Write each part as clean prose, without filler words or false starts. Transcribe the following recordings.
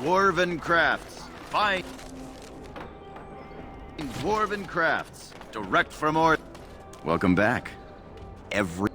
Dwarven crafts. Fine dwarven crafts. Direct from Welcome back. Every...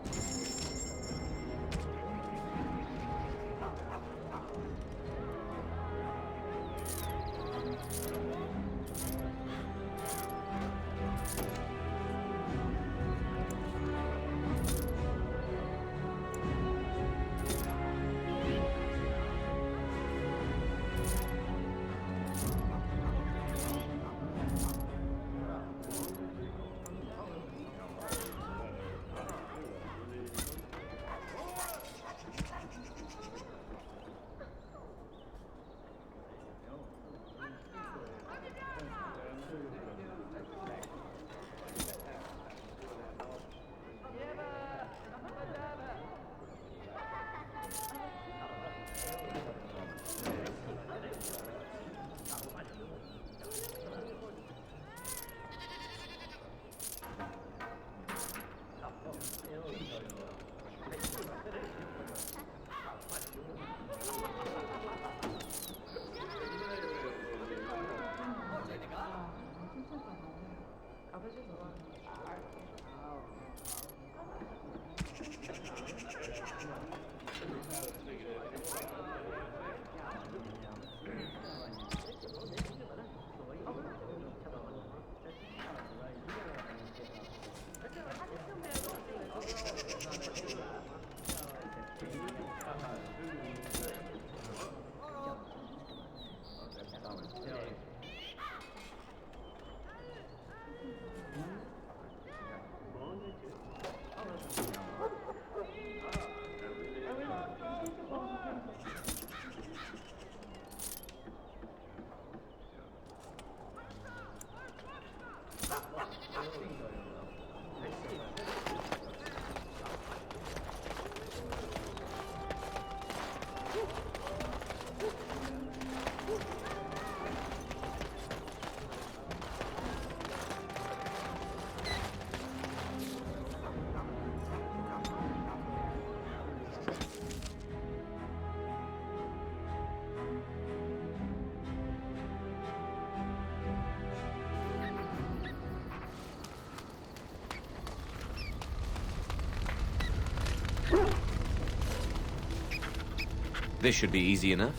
This should be easy enough.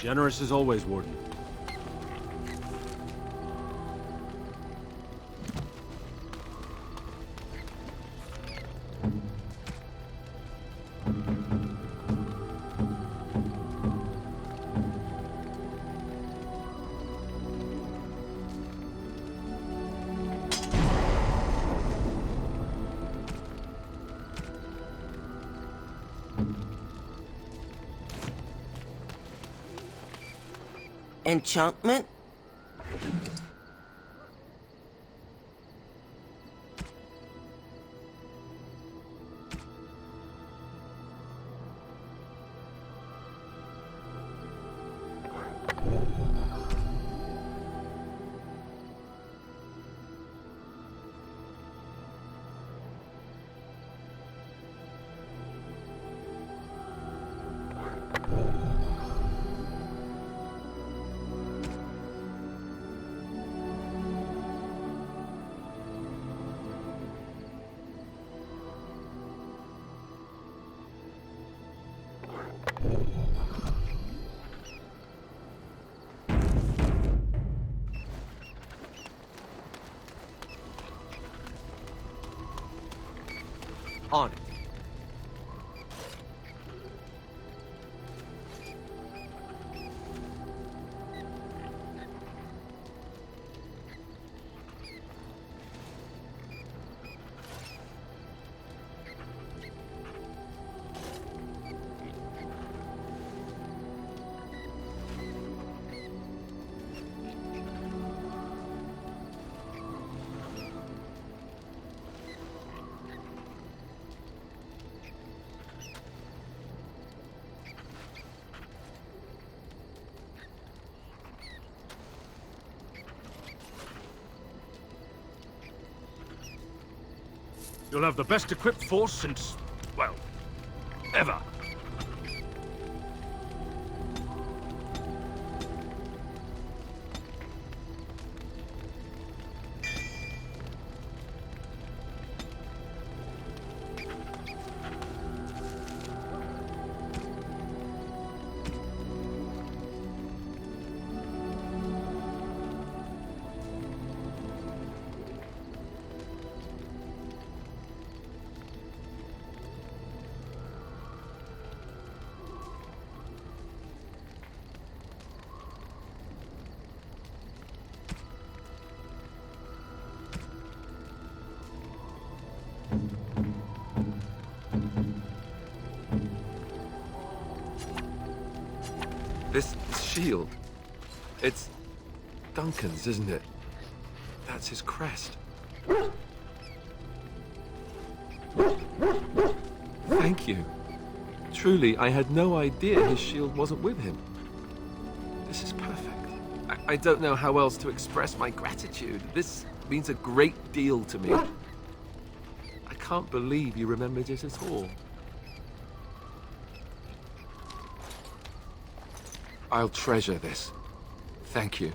Generous as always, Warden. Enchantment? On it. You'll have the best equipped force since, well, ever. This shield, it's Duncan's, isn't it? That's his crest. Thank you. Truly, I had no idea his shield wasn't with him. This is perfect. I don't know how else to express my gratitude. This means a great deal to me. I can't believe you remembered it at all. I'll treasure this. Thank you.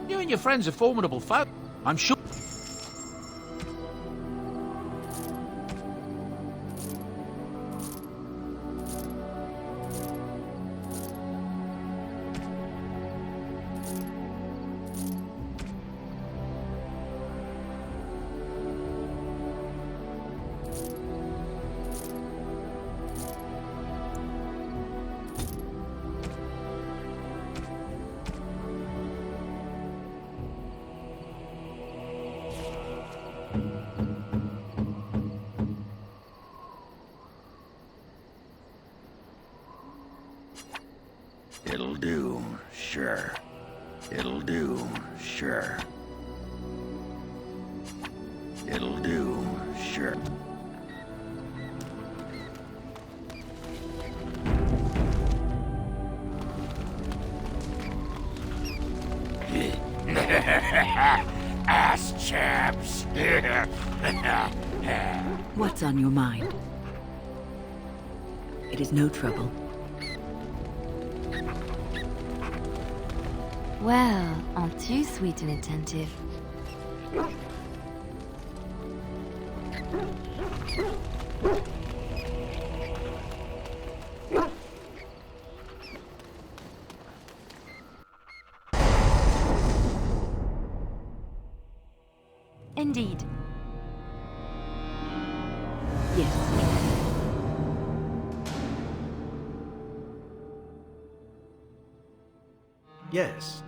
You and your friends are formidable foe. I'm sure. It'll do, sure. It'll do, sure. It'll do, sure. Ass chaps. What's on your mind? It is no trouble. Well, aren't you sweet and attentive? Indeed. Yes. Yes.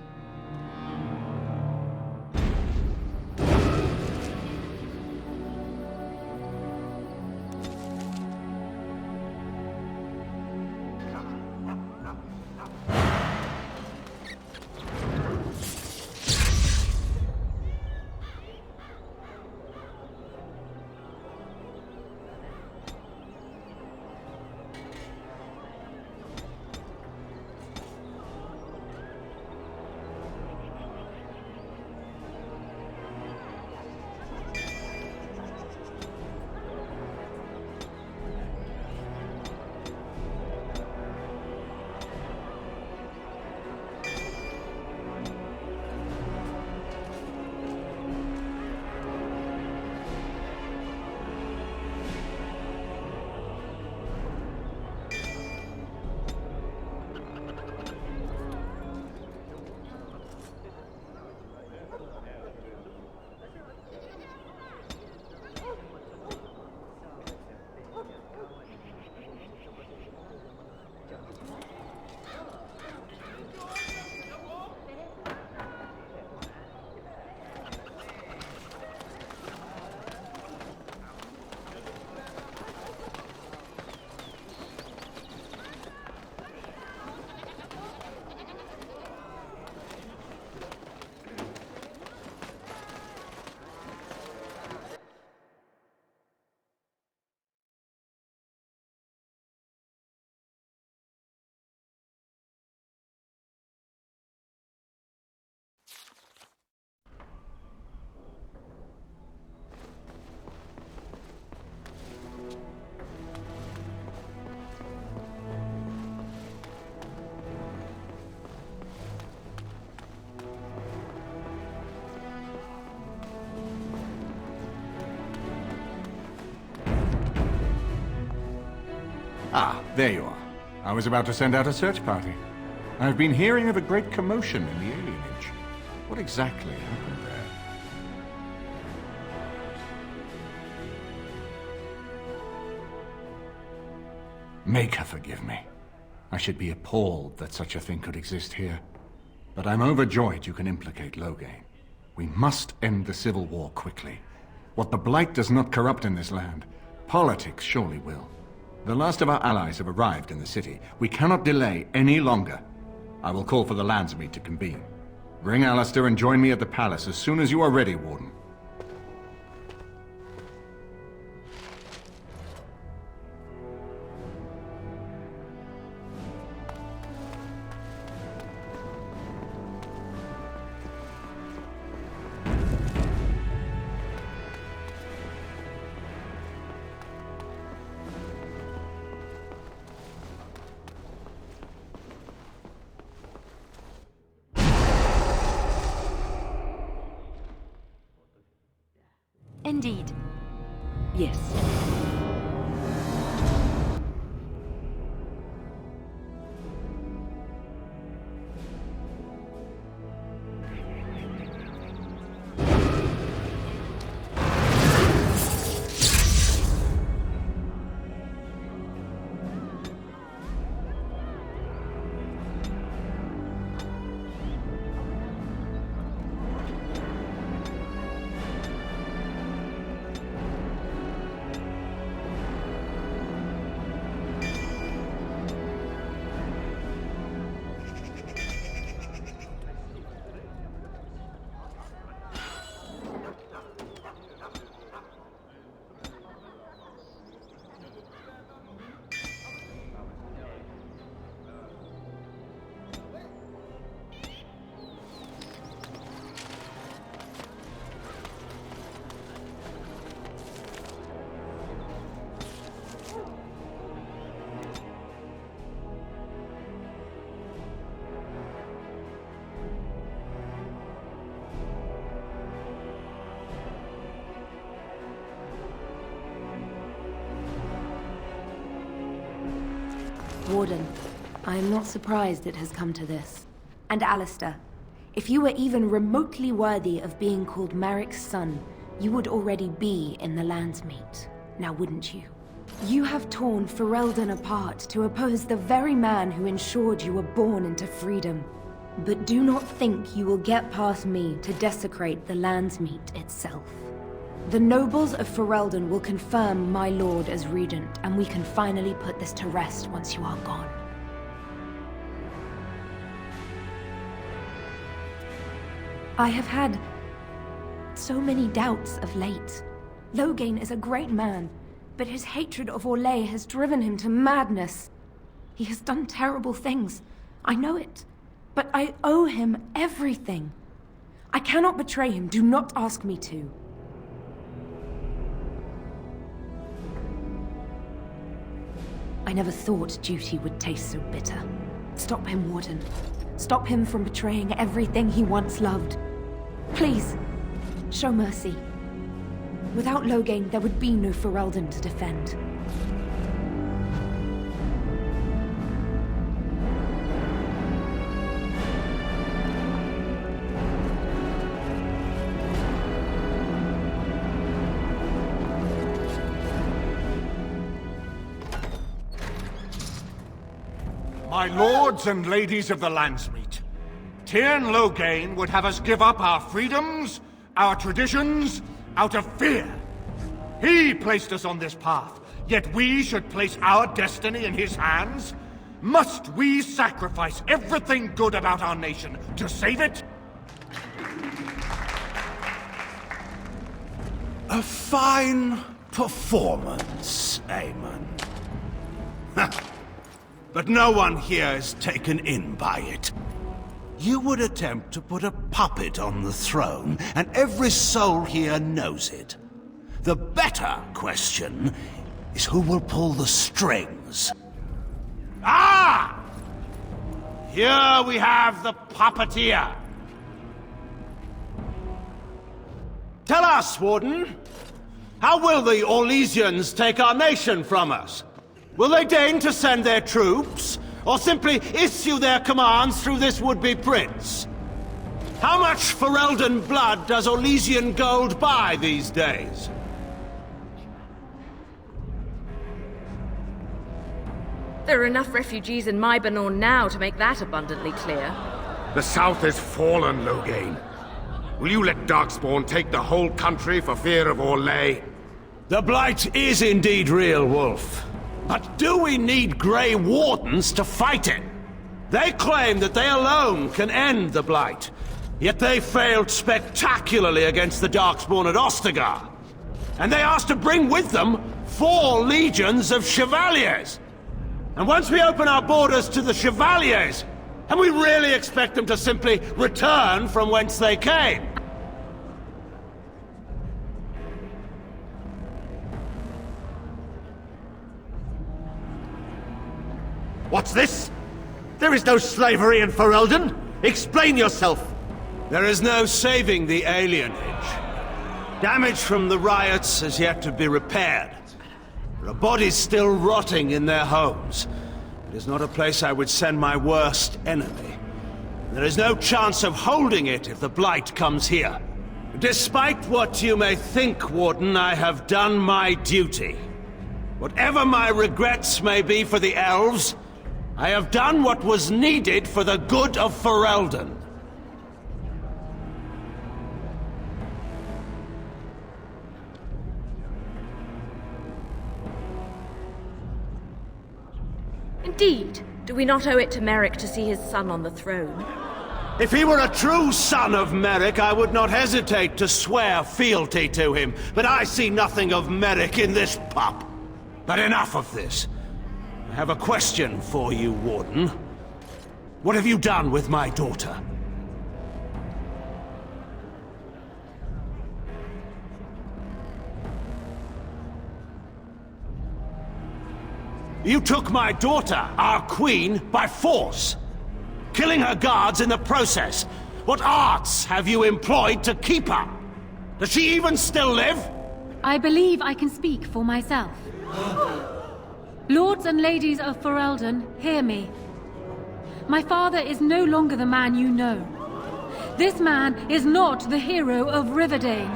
Ah, there you are. I was about to send out a search party. I've been hearing of a great commotion in the alienage. What exactly happened there? Make her forgive me. I should be appalled that such a thing could exist here. But I'm overjoyed you can implicate Loghain. We must end the civil war quickly. What the Blight does not corrupt in this land, politics surely will. The last of our allies have arrived in the city. We cannot delay any longer. I will call for the Landsmeet to convene. Bring Alistair and join me at the palace as soon as you are ready, Warden. Indeed. Yes. Warden, I am not surprised it has come to this. And Alistair, if you were even remotely worthy of being called Marik's son, you would already be in the Landsmeet, now wouldn't you? You have torn Ferelden apart to oppose the very man who ensured you were born into freedom. But do not think you will get past me to desecrate the Landsmeet itself. The nobles of Ferelden will confirm my lord as regent, and we can finally put this to rest once you are gone. I have had so many doubts of late. Loghain is a great man, but his hatred of Orlais has driven him to madness. He has done terrible things. I know it. But I owe him everything. I cannot betray him. Do not ask me to. I never thought duty would taste so bitter. Stop him, Warden. Stop him from betraying everything he once loved. Please, show mercy. Without Loghain, there would be no Ferelden to defend. My lords and ladies of the Landsmeet, Tyrn Loghain would have us give up our freedoms, our traditions, out of fear. He placed us on this path, yet we should place our destiny in his hands? Must we sacrifice everything good about our nation to save it? A fine performance, Aemon. But no one here is taken in by it. You would attempt to put a puppet on the throne, and every soul here knows it. The better question is who will pull the strings. Ah! Here we have the puppeteer. Tell us, Warden, how will the Orlesians take our nation from us? Will they deign to send their troops, or simply issue their commands through this would-be prince? How much Ferelden blood does Orlesian gold buy these days? There are enough refugees in Mybanor now to make that abundantly clear. The South has fallen, Loghain. Will you let Darkspawn take the whole country for fear of Orlais? The Blight is indeed real, Wolf. But do we need Grey Wardens to fight it? They claim that they alone can end the Blight, yet they failed spectacularly against the Darkspawn at Ostagar. And they asked to bring with them 4 legions of Chevaliers. And once we open our borders to the Chevaliers, can we really expect them to simply return from whence they came? What's this? There is no slavery in Ferelden! Explain yourself! There is no saving the alienage. Damage from the riots has yet to be repaired. There are bodies still rotting in their homes. It is not a place I would send my worst enemy. There is no chance of holding it if the Blight comes here. Despite what you may think, Warden, I have done my duty. Whatever my regrets may be for the elves, I have done what was needed for the good of Ferelden. Indeed. Do we not owe it to Merrick to see his son on the throne? If he were a true son of Merrick, I would not hesitate to swear fealty to him. But I see nothing of Merrick in this pup. But enough of this. I have a question for you, Warden. What have you done with my daughter? You took my daughter, our queen, by force, killing her guards in the process. What arts have you employed to keep her? Does she even still live? I believe I can speak for myself. Lords and ladies of Ferelden, hear me. My father is no longer the man you know. This man is not the hero of Riverdane.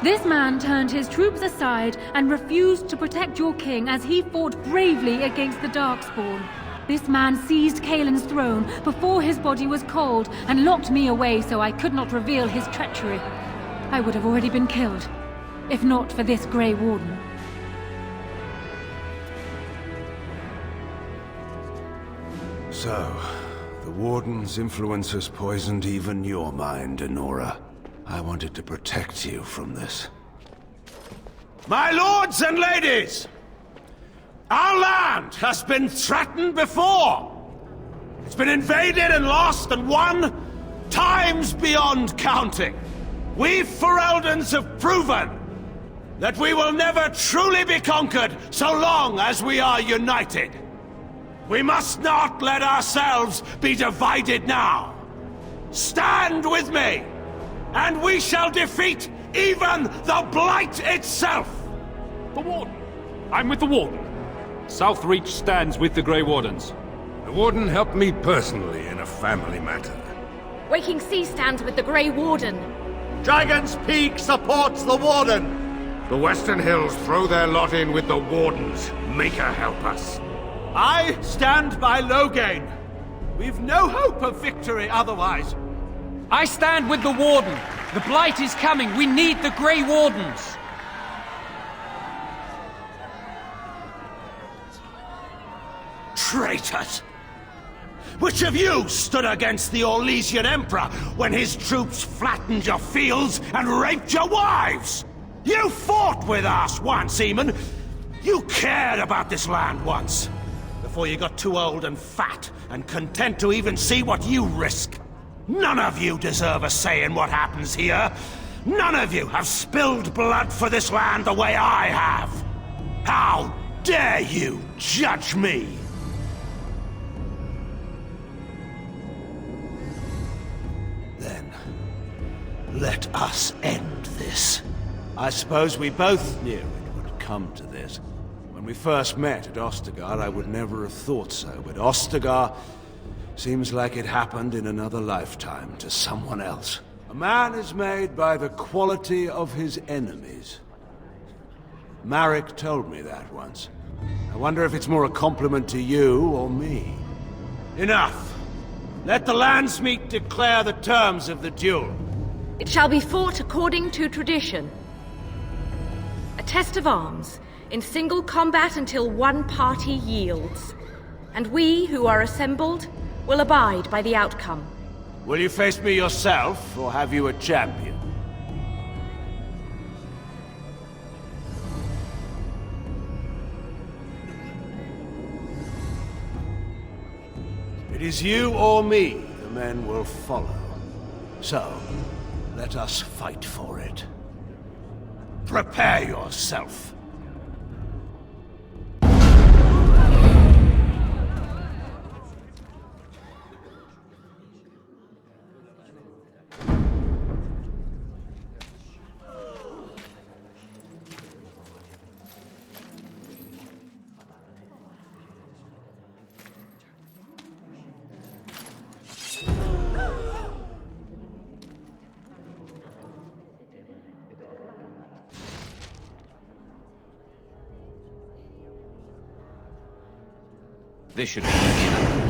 This man turned his troops aside and refused to protect your king as he fought bravely against the Darkspawn. This man seized Kaelin's throne before his body was cold and locked me away so I could not reveal his treachery. I would have already been killed, if not for this Grey Warden. So, the Warden's influence has poisoned even your mind, Enora. I wanted to protect you from this. My lords and ladies! Our land has been threatened before! It's been invaded and lost and won times beyond counting. We Fereldans have proven that we will never truly be conquered so long as we are united. We must not let ourselves be divided now. Stand with me, and we shall defeat even the Blight itself! The Warden. I'm with the Warden. Southreach stands with the Grey Wardens. The Warden helped me personally in a family matter. Waking Sea stands with the Grey Warden. Dragon's Peak supports the Warden! The Western Hills throw their lot in with the Wardens. Make her help us. I stand by Loghain. We've no hope of victory otherwise. I stand with the Warden. The Blight is coming. We need the Grey Wardens. Traitors! Which of you stood against the Orlesian Emperor when his troops flattened your fields and raped your wives? You fought with us once, Eamon. You cared about this land once. Before you got too old and fat and content to even see what you risk. None of you deserve a say in what happens here. None of you have spilled blood for this land the way I have. How dare you judge me? Then, let us end this. I suppose we both knew it would come to this. When we first met at Ostagar, I would never have thought so, but Ostagar seems like it happened in another lifetime to someone else. A man is made by the quality of his enemies. Marek told me that once. I wonder if it's more a compliment to you or me. Enough! Let the Landsmeet declare the terms of the duel. It shall be fought according to tradition. A test of arms, in single combat until one party yields. And we, who are assembled, will abide by the outcome. Will you face me yourself, or have you a champion? It is you or me the men will follow. So, let us fight for it. Prepare yourself. This should be easy enough.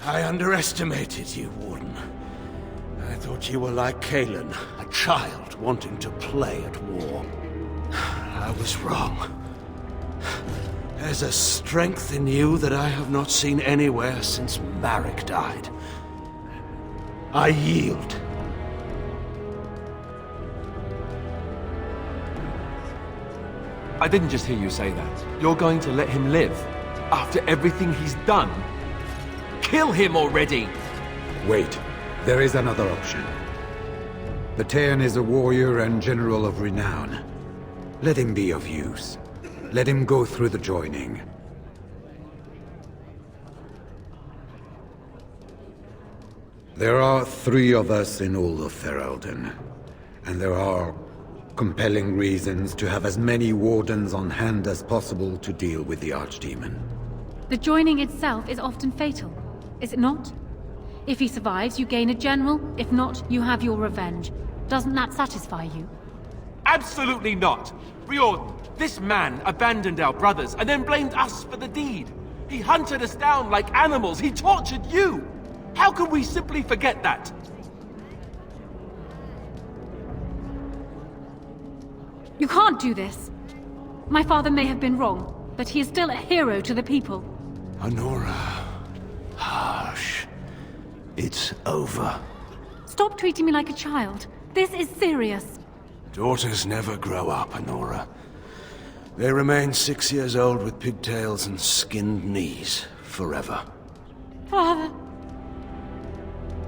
I underestimated you, Warden. I thought you were like Kalen, a child wanting to play at war. I was wrong. There's a strength in you that I have not seen anywhere since Marek died. I yield. I didn't just hear you say that. You're going to let him live? After everything he's done? Kill him already! Wait. There is another option. Batean is a warrior and general of renown. Let him be of use. Let him go through the joining. There are 3 of us in all of Ferelden, and there are compelling reasons to have as many wardens on hand as possible to deal with the Archdemon. The joining itself is often fatal, is it not? If he survives, you gain a general. If not, you have your revenge. Doesn't that satisfy you? Absolutely not! Riordan, this man abandoned our brothers and then blamed us for the deed. He hunted us down like animals. He tortured you! How can we simply forget that? You can't do this. My father may have been wrong, but he is still a hero to the people. Honora. Hush. It's over. Stop treating me like a child. This is serious. Daughters never grow up, Honora. They remain 6 years old with pigtails and skinned knees, forever. Father.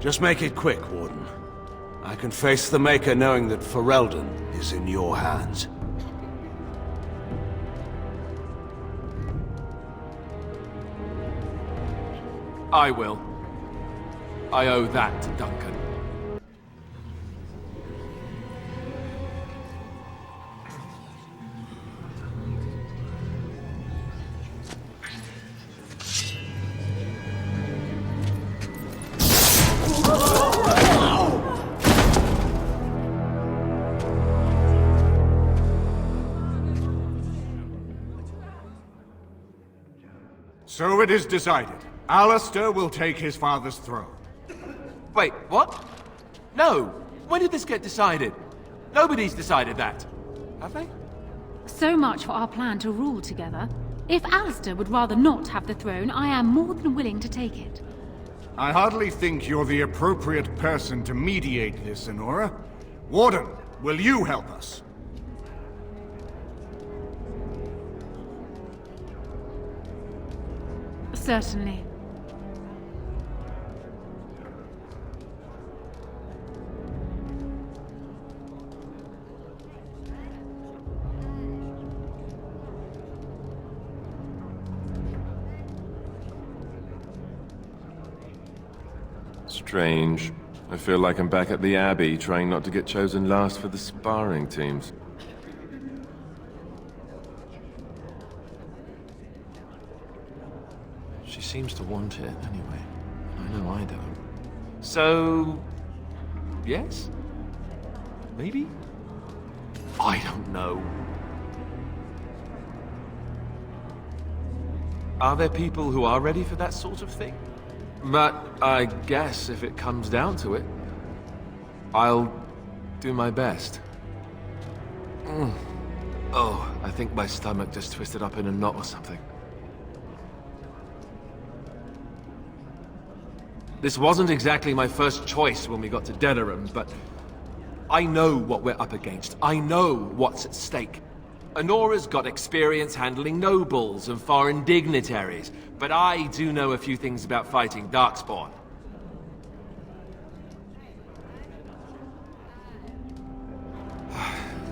Just make it quick, Warden. I can face the Maker knowing that Ferelden is in your hands. I will. I owe that to Duncan. So it is decided. Alistair will take his father's throne. Wait, what? No! When did this get decided? Nobody's decided that. Have they? So much for our plan to rule together. If Alistair would rather not have the throne, I am more than willing to take it. I hardly think you're the appropriate person to mediate this, Honora. Warden, will you help us? Certainly. Strange. I feel like I'm back at the Abbey, trying not to get chosen last for the sparring teams. She seems to want it, anyway. I know I don't. So... yes? Maybe? I don't know. Are there people who are ready for that sort of thing? But I guess if it comes down to it, I'll do my best. Oh, I think my stomach just twisted up in a knot or something. This wasn't exactly my first choice when we got to Denerim, but I know what we're up against. I know what's at stake. Honora's got experience handling nobles and foreign dignitaries, but I do know a few things about fighting Darkspawn.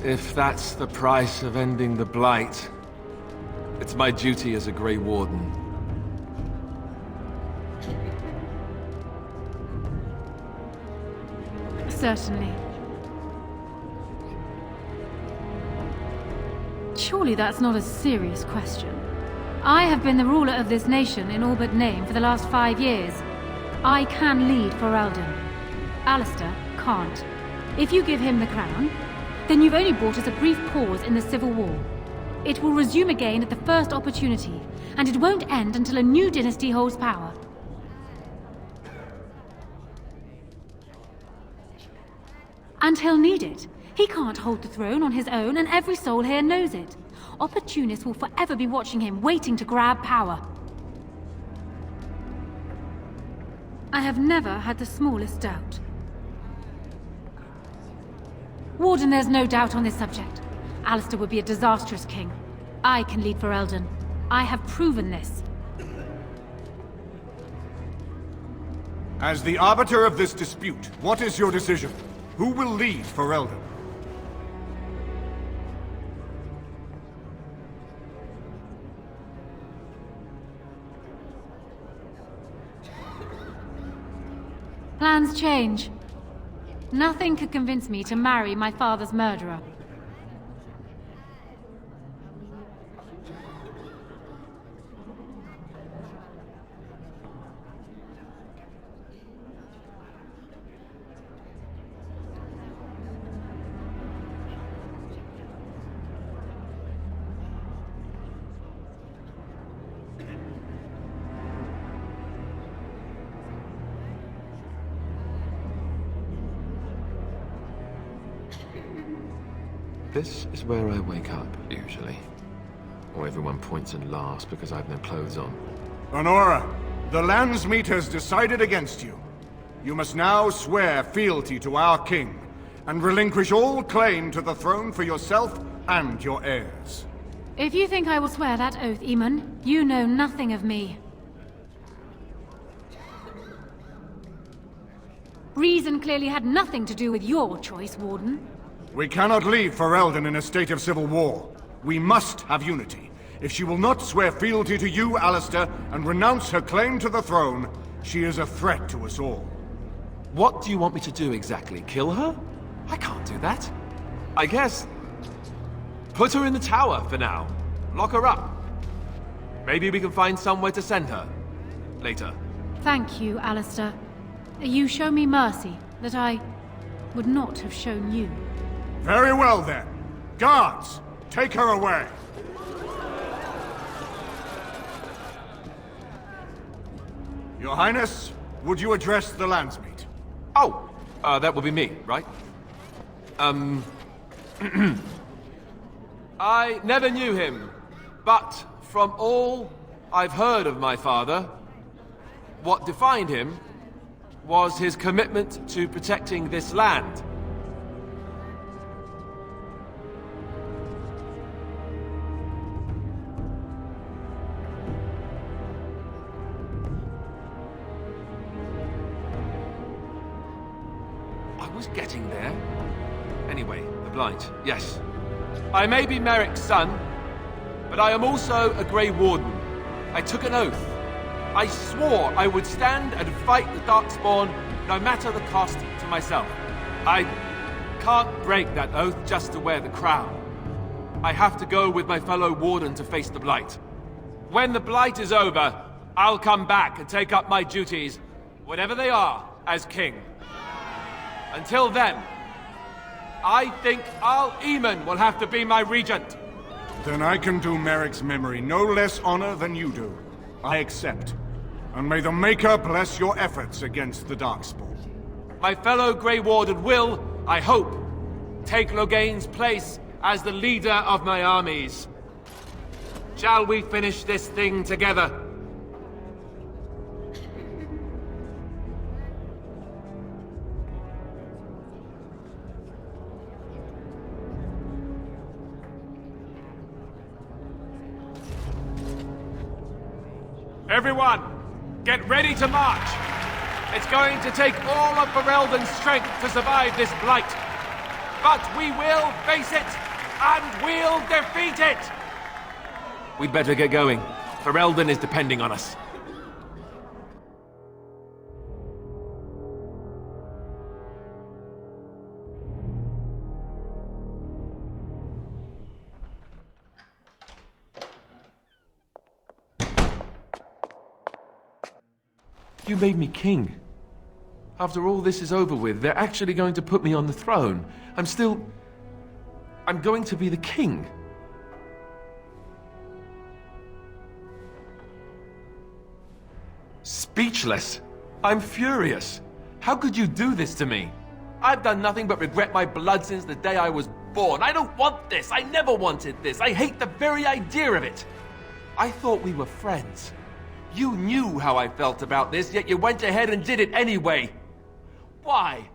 If that's the price of ending the Blight, it's my duty as a Grey Warden. Certainly. Surely that's not a serious question. I have been the ruler of this nation in all but name for the last 5 years. I can lead Ferelden. Alistair can't. If you give him the crown, then you've only brought us a brief pause in the civil war. It will resume again at the first opportunity, and it won't end until a new dynasty holds power. And he'll need it. He can't hold the throne on his own, and every soul here knows it. Opportunists will forever be watching him, waiting to grab power. I have never had the smallest doubt. Warden, there's no doubt on this subject. Alistair would be a disastrous king. I can lead Ferelden. I have proven this. As the arbiter of this dispute, what is your decision? Who will lead Ferelden? Plans change. Nothing could convince me to marry my father's murderer. This is where I wake up, usually. Or everyone points and laughs because I've no clothes on. Honora, the Landsmeet has decided against you. You must now swear fealty to our king, and relinquish all claim to the throne for yourself and your heirs. If you think I will swear that oath, Eamon, you know nothing of me. Reason clearly had nothing to do with your choice, Warden. We cannot leave Ferelden in a state of civil war. We must have unity. If she will not swear fealty to you, Alistair, and renounce her claim to the throne, she is a threat to us all. What do you want me to do exactly? Kill her? I can't do that. I guess... put her in the tower for now. Lock her up. Maybe we can find somewhere to send her. Later. Thank you, Alistair. You show me mercy that I would not have shown you. Very well, then. Guards, take her away. Your Highness, would you address the Landsmeet? Oh, that would be me, right? I never knew him, but from all I've heard of my father, what defined him was his commitment to protecting this land. I was getting there. Anyway, the Blight, yes. I may be Merrick's son, but I am also a Grey Warden. I took an oath. I swore I would stand and fight the Darkspawn, no matter the cost to myself. I can't break that oath just to wear the crown. I have to go with my fellow Warden to face the Blight. When the Blight is over, I'll come back and take up my duties, whatever they are, as king. Until then, I think Al Eamon will have to be my regent. Then I can do Merrick's memory no less honor than you do. I accept. And may the Maker bless your efforts against the Darkspawn. My fellow Grey Warden will, I hope, take Logain's place as the leader of my armies. Shall we finish this thing together? Everyone, get ready to march! It's going to take all of Ferelden's strength to survive this Blight. But we will face it, and we'll defeat it! We'd better get going. Ferelden is depending on us. You made me king. After all this is over with, they're actually going to put me on the throne. I'm going to be the king. Speechless. I'm furious. How could you do this to me? I've done nothing but regret my blood since the day I was born. I don't want this. I never wanted this. I hate the very idea of it. I thought we were friends. You knew how I felt about this, yet you went ahead and did it anyway. Why?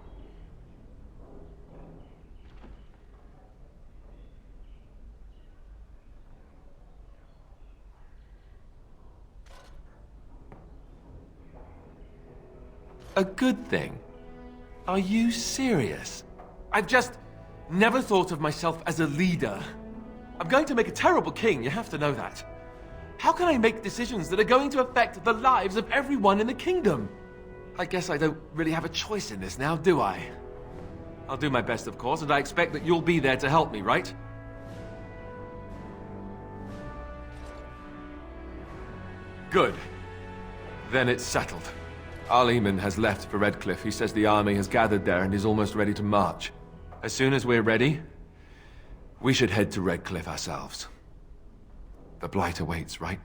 A good thing? Are you serious? I've just never thought of myself as a leader. I'm going to make a terrible king, you have to know that. How can I make decisions that are going to affect the lives of everyone in the kingdom? I guess I don't really have a choice in this now, do I? I'll do my best, of course, and I expect that you'll be there to help me, right? Good. Then it's settled. Arleman has left for Redcliffe. He says the army has gathered there and is almost ready to march. As soon as we're ready, we should head to Redcliffe ourselves. The Blight awaits, right?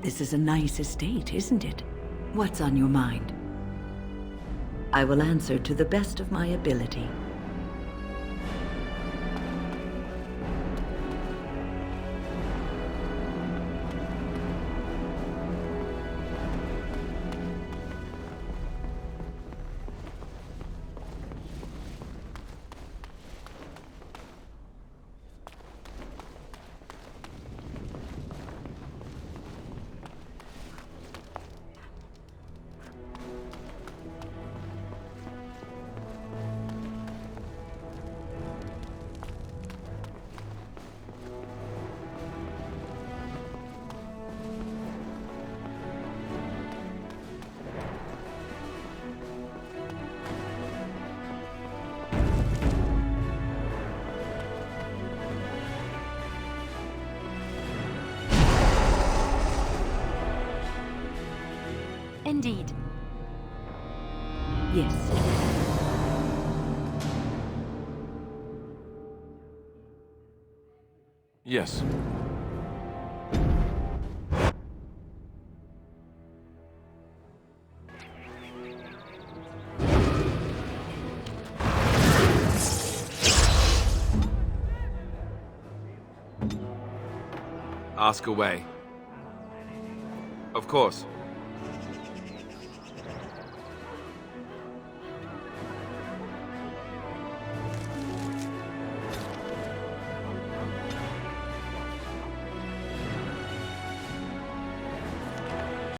This is a nice estate, isn't it? What's on your mind? I will answer to the best of my ability. Indeed. Yes. Yes. Ask away. Of course.